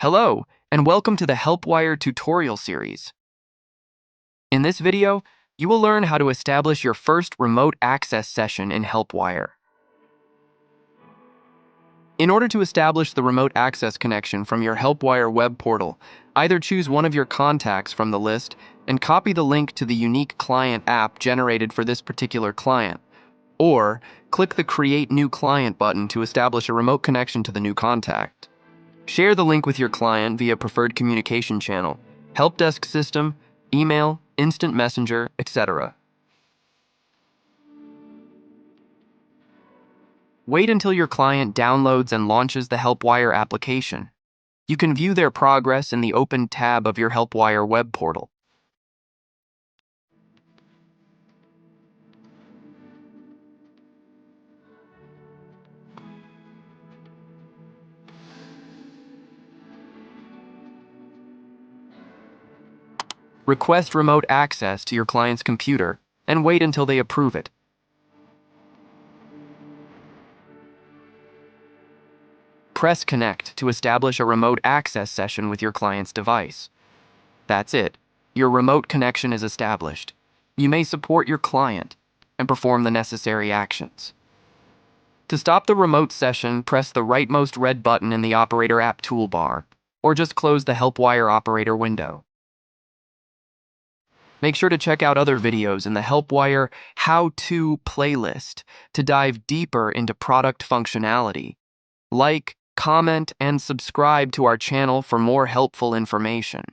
Hello, and welcome to the HelpWire tutorial series. In this video, you will learn how to establish your first remote access session in HelpWire. In order to establish the remote access connection from your HelpWire web portal, either choose one of your contacts from the list and copy the link to the unique client app generated for this particular client, or click the Create New Client button to establish a remote connection to the new contact. Share the link with your client via preferred communication channel, help desk system, email, instant messenger, etc. Wait until your client downloads and launches the HelpWire application. You can view their progress in the Open tab of your HelpWire web portal. Request remote access to your client's computer and wait until they approve it. Press Connect to establish a remote access session with your client's device. That's it. Your remote connection is established. You may support your client and perform the necessary actions. To stop the remote session, press the rightmost red button in the Operator app toolbar, or just close the HelpWire operator window. Make sure to check out other videos in the HelpWire How-To playlist to dive deeper into product functionality. Like, comment, and subscribe to our channel for more helpful information.